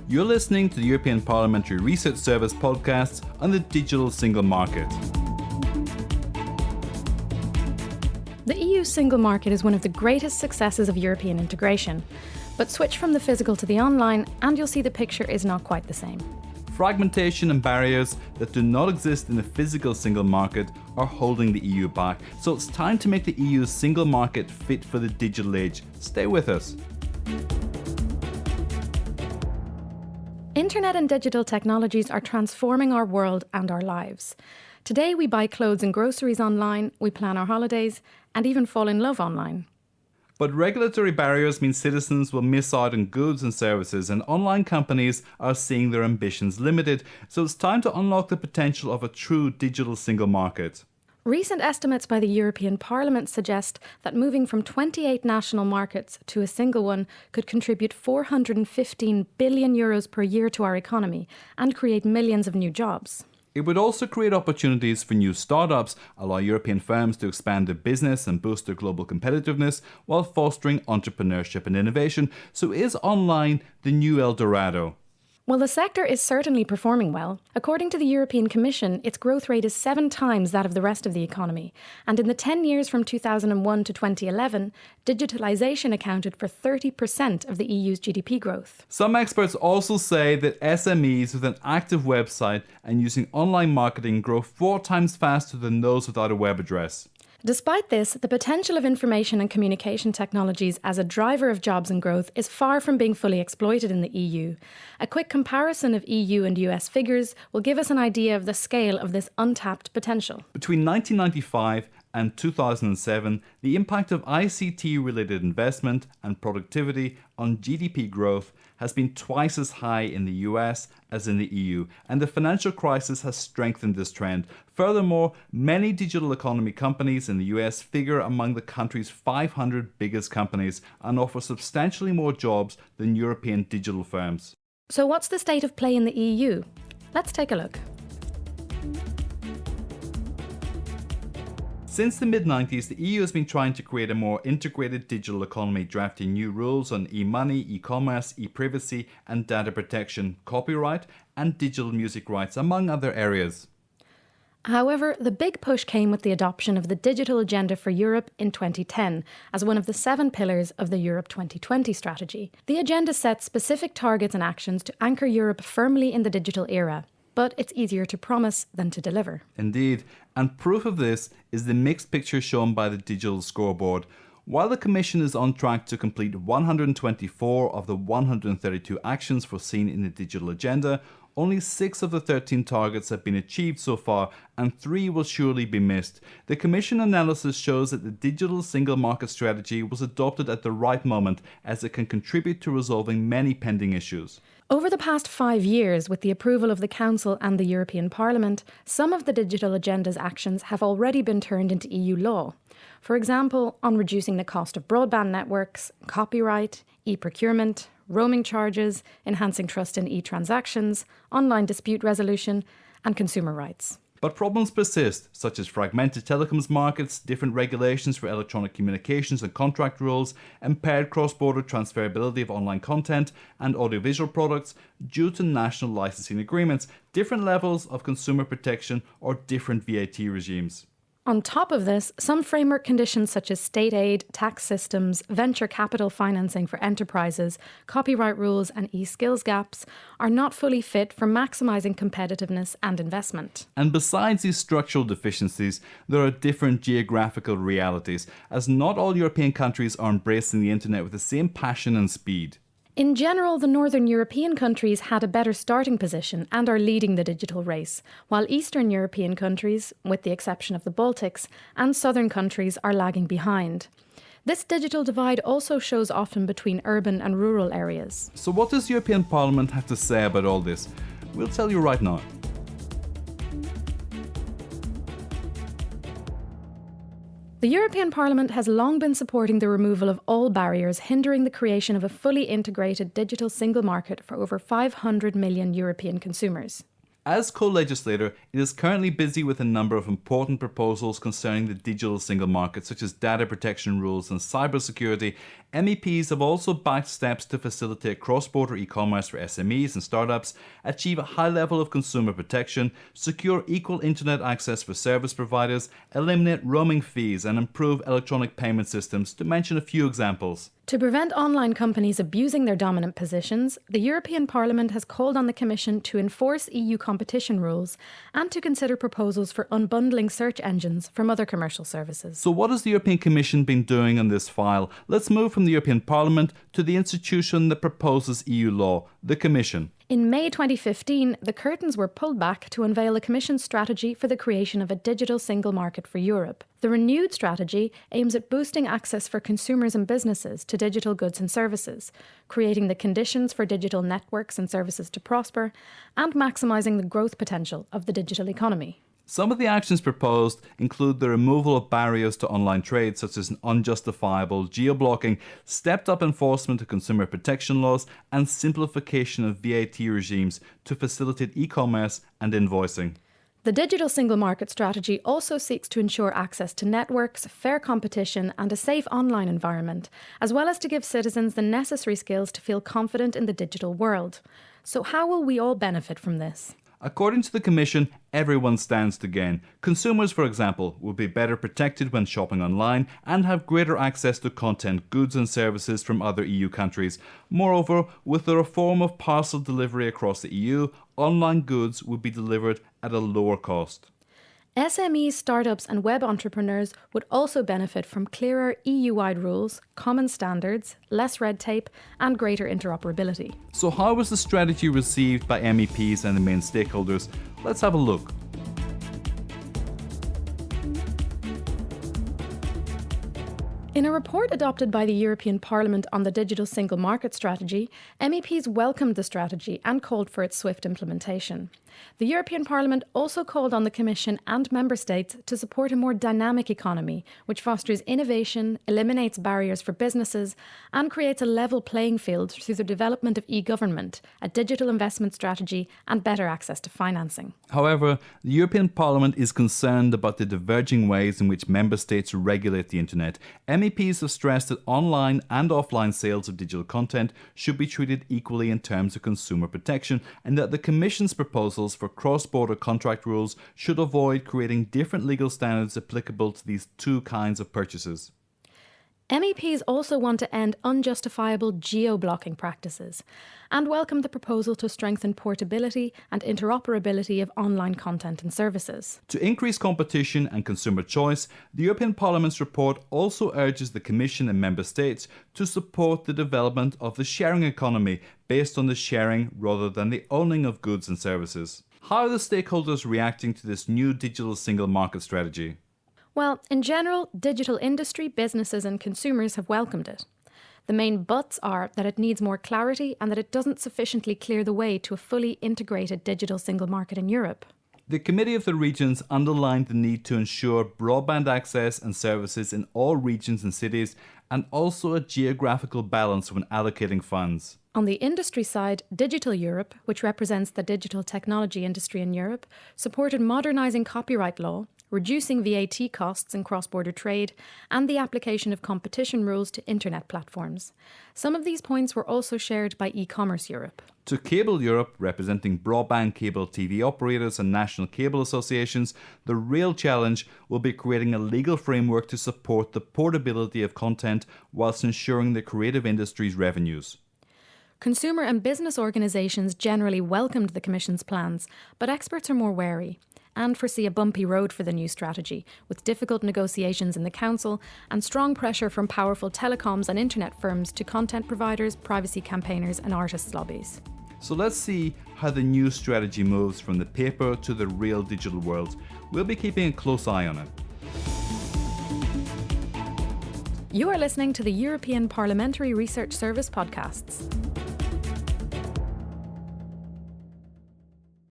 You're listening to the European Parliamentary Research Service podcast on the digital single market. The EU single market is one of the greatest successes of European integration. But switch from the physical to the online and you'll see the picture is not quite the same. Fragmentation and barriers that do not exist in the physical single market are holding the EU back. So it's time to make the EU's single market fit for the digital age. Stay with us. Internet and digital technologies are transforming our world and our lives. Today we buy clothes and groceries online, we plan our holidays, and even fall in love online. But regulatory barriers mean citizens will miss out on goods and services, and online companies are seeing their ambitions limited. So it's time to unlock the potential of a true digital single market. Recent estimates by the European Parliament suggest that moving from 28 national markets to a single one could contribute €415 billion per year to our economy and create millions of new jobs. It would also create opportunities for new startups, allow European firms to expand their business and boost their global competitiveness while fostering entrepreneurship and innovation. So is online the new El Dorado? Well, the sector is certainly performing well. According to the European Commission, its growth rate is 7 times that of the rest of the economy. And in the 10 years from 2001 to 2011, digitalisation accounted for 30% of the EU's GDP growth. Some experts also say that SMEs with an active website and using online marketing grow 4 times faster than those without a web address. Despite this, the potential of information and communication technologies as a driver of jobs and growth is far from being fully exploited in the EU. A quick comparison of EU and US figures will give us an idea of the scale of this untapped potential. Between 1995 and 2007, the impact of ICT-related investment and productivity on GDP growth has been twice as high in the US as in the EU, and the financial crisis has strengthened this trend. Furthermore, many digital economy companies in the US figure among the country's 500 biggest companies and offer substantially more jobs than European digital firms. So what's the state of play in the EU? Let's take a look. Since the mid-90s, the EU has been trying to create a more integrated digital economy, drafting new rules on e-money, e-commerce, e-privacy and data protection, copyright and digital music rights, among other areas. However, the big push came with the adoption of the Digital Agenda for Europe in 2010 as one of the 7 pillars of the Europe 2020 strategy. The agenda sets specific targets and actions to anchor Europe firmly in the digital era. But it's easier to promise than to deliver. Indeed, and proof of this is the mixed picture shown by the digital scoreboard. While the Commission is on track to complete 124 of the 132 actions foreseen in the digital agenda, only 6 of the 13 targets have been achieved so far, and 3 will surely be missed. The Commission analysis shows that the digital single market strategy was adopted at the right moment, as it can contribute to resolving many pending issues. Over the past 5 years, with the approval of the Council and the European Parliament, some of the digital agenda's actions have already been turned into EU law. For example, on reducing the cost of broadband networks, copyright, e-procurement, roaming charges, enhancing trust in e-transactions, online dispute resolution, and consumer rights. But problems persist, such as fragmented telecoms markets, different regulations for electronic communications and contract rules, impaired cross-border transferability of online content and audiovisual products due to national licensing agreements, different levels of consumer protection, or different VAT regimes. On top of this, some framework conditions such as state aid, tax systems, venture capital financing for enterprises, copyright rules and e-skills gaps are not fully fit for maximising competitiveness and investment. And besides these structural deficiencies, there are different geographical realities, as not all European countries are embracing the internet with the same passion and speed. In general, the Northern European countries had a better starting position and are leading the digital race, while Eastern European countries, with the exception of the Baltics, and Southern countries are lagging behind. This digital divide also shows often between urban and rural areas. So what does the European Parliament have to say about all this? We'll tell you right now. The European Parliament has long been supporting the removal of all barriers hindering the creation of a fully integrated digital single market for over 500 million European consumers. As co-legislator, it is currently busy with a number of important proposals concerning the digital single market, such as data protection rules and cybersecurity. MEPs have also backed steps to facilitate cross-border e-commerce for SMEs and startups, achieve a high level of consumer protection, secure equal internet access for service providers, eliminate roaming fees, and improve electronic payment systems, to mention a few examples. To prevent online companies abusing their dominant positions, the European Parliament has called on the Commission to enforce EU competition rules and to consider proposals for unbundling search engines from other commercial services. So what has the European Commission been doing on this file? Let's move from the European Parliament to the institution that proposes EU law, the Commission. In May 2015, the curtains were pulled back to unveil a Commission strategy for the creation of a digital single market for Europe. The renewed strategy aims at boosting access for consumers and businesses to digital goods and services, creating the conditions for digital networks and services to prosper, and maximising the growth potential of the digital economy. Some of the actions proposed include the removal of barriers to online trade, such as unjustifiable geo-blocking, stepped-up enforcement of consumer protection laws, and simplification of VAT regimes to facilitate e-commerce and invoicing. The Digital Single Market Strategy also seeks to ensure access to networks, fair competition, and a safe online environment, as well as to give citizens the necessary skills to feel confident in the digital world. So how will we all benefit from this? According to the Commission, everyone stands to gain. Consumers, for example, will be better protected when shopping online and have greater access to content, goods and services from other EU countries. Moreover, with the reform of parcel delivery across the EU, online goods will be delivered at a lower cost. SMEs, startups and web entrepreneurs would also benefit from clearer EU-wide rules, common standards, less red tape and greater interoperability. So how was the strategy received by MEPs and the main stakeholders? Let's have a look. In a report adopted by the European Parliament on the Digital Single Market Strategy, MEPs welcomed the strategy and called for its swift implementation. The European Parliament also called on the Commission and Member States to support a more dynamic economy, which fosters innovation, eliminates barriers for businesses, and creates a level playing field through the development of e-government, a digital investment strategy, and better access to financing. However, the European Parliament is concerned about the diverging ways in which Member States regulate the internet. MEPs have stressed that online and offline sales of digital content should be treated equally in terms of consumer protection, and that the Commission's proposals for cross-border contract rules should avoid creating different legal standards applicable to these two kinds of purchases. MEPs also want to end unjustifiable geo-blocking practices and welcome the proposal to strengthen portability and interoperability of online content and services. To increase competition and consumer choice, the European Parliament's report also urges the Commission and Member States to support the development of the sharing economy based on the sharing rather than the owning of goods and services. How are the stakeholders reacting to this new digital single market strategy? Well, in general, digital industry, businesses and consumers have welcomed it. The main buts are that it needs more clarity and that it doesn't sufficiently clear the way to a fully integrated digital single market in Europe. The Committee of the Regions underlined the need to ensure broadband access and services in all regions and cities, and also a geographical balance when allocating funds. On the industry side, Digital Europe, which represents the digital technology industry in Europe, supported modernising copyright law, reducing VAT costs in cross-border trade, and the application of competition rules to internet platforms. Some of these points were also shared by E-commerce Europe. To Cable Europe, representing broadband cable TV operators and national cable associations, the real challenge will be creating a legal framework to support the portability of content whilst ensuring the creative industry's revenues. Consumer and business organisations generally welcomed the Commission's plans, but experts are more wary and foresee a bumpy road for the new strategy, with difficult negotiations in the Council and strong pressure from powerful telecoms and internet firms to content providers, privacy campaigners and artists' lobbies. So let's see how the new strategy moves from the paper to the real digital world. We'll be keeping a close eye on it. You are listening to the European Parliamentary Research Service podcasts.